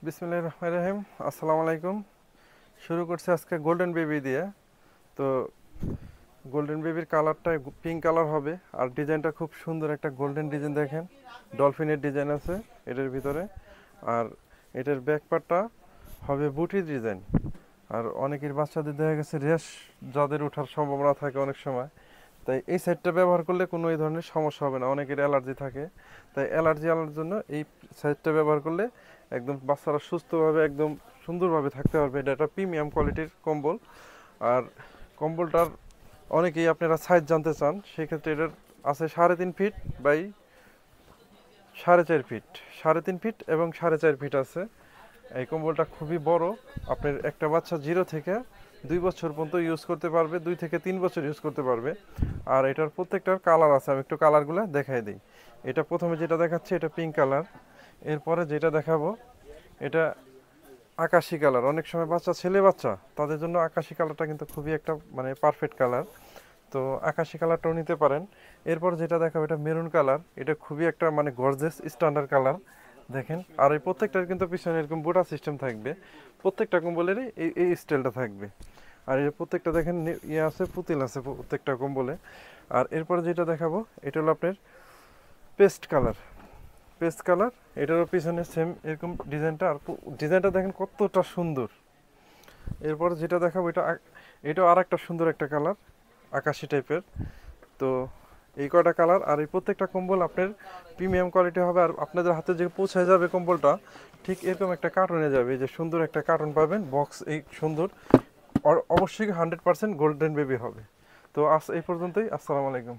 বিসমিল্লাহির রহমানির রহিম। আসসালামু আলাইকুম। শুরু করছি আজকে গোল্ডেন বেবি দিয়ে। তো গোল্ডেন বেবির কালারটা পিঙ্ক কালার হবে, আর ডিজাইনটা খুব সুন্দর একটা গোল্ডেন ডিজাইন। দেখেন ডলফিনের ডিজাইন আছে এটার ভিতরে, আর এটার ব্যাক পার্টটা হবে বুটি ডিজাইন। আর অনেকের বাচ্চাদের দেখা গেছে রেশ যাদের ওঠার সম্ভাবনা থাকে অনেক সময়, তাই এই সেটটা ব্যবহার করলে কোনো এই ধরনের সমস্যা হবে না। অনেকের অ্যালার্জি থাকে, তাই অ্যালার্জি আনার জন্য এই সেটটা ব্যবহার করলে একদম বাচ্চারা সুস্থভাবে একদম সুন্দরভাবে থাকতে পারবে। এটা একটা প্রিমিয়াম কোয়ালিটির কম্বল। আর কম্বলটার অনেকেই আপনারা সাইজ জানতে চান, সেক্ষেত্রে এটার আছে 3.5 ফিট বাই 4.5 ফিট, 3.5 ফিট এবং 4.5 ফিট আছে। এই কম্বলটা খুবই বড়, আপনার একটা বাচ্চা 0 থেকে 2 বছর পর্যন্ত ইউজ করতে পারবে, 2 থেকে 3 বছর ইউজ করতে পারবে। আর এটার প্রত্যেকটার কালার আছে, আমি একটু কালারগুলো দেখাই দিই। এটা প্রথমে যেটা দেখাচ্ছে এটা পিঙ্ক কালার, এরপরে যেটা দেখাবো এটা আকাশি কালার। অনেক সময় বাচ্চা ছেলে বাচ্চা, তাদের জন্য আকাশি কালারটা কিন্তু খুবই একটা মানে পারফেক্ট কালার, তো আকাশি কালারটাও নিতে পারেন। এরপর যেটা দেখাবো এটা মেরুন কালার, এটা খুবই একটা মানে গর্জিয়াস স্ট্যান্ডার্ড কালার। দেখেন, আর এই প্রত্যেকটার কিন্তু পিছনে এরকম বুটা সিস্টেম থাকবে, প্রত্যেকটা কম্বলেরই এই স্টাইলটা থাকবে। আর এই প্রত্যেকটা দেখেন ইয়ে আছে, পুতিল আছে প্রত্যেকটা কম্বলে। আর এরপরে যেটা দেখাবো এটা হলো আপনার পেস্ট কালার। পেস্ট কালার, এটারও পিছনে সেম এরকম ডিজাইনটা, আর ডিজাইনটা দেখেন কতটা সুন্দর। এরপর যেটা দেখাবো এটাও আর একটা সুন্দর একটা কালার, আকাশি টাইপের। তো এই কয়টা কালার, আর এই প্রত্যেকটা কম্বল আপনার প্রিমিয়াম কোয়ালিটি হবে। আর আপনাদের হাতে যে পৌঁছে যাবে কম্বলটা, ঠিক এরকম একটা কার্টুনে যাবে, এই যে সুন্দর একটা কার্টুন পাবেন বক্স, এই সুন্দর। আর অবশ্যই 100% গোল্ডেন বেবি হবে। তো আজ এই পর্যন্তই। আসসালামু আলাইকুম।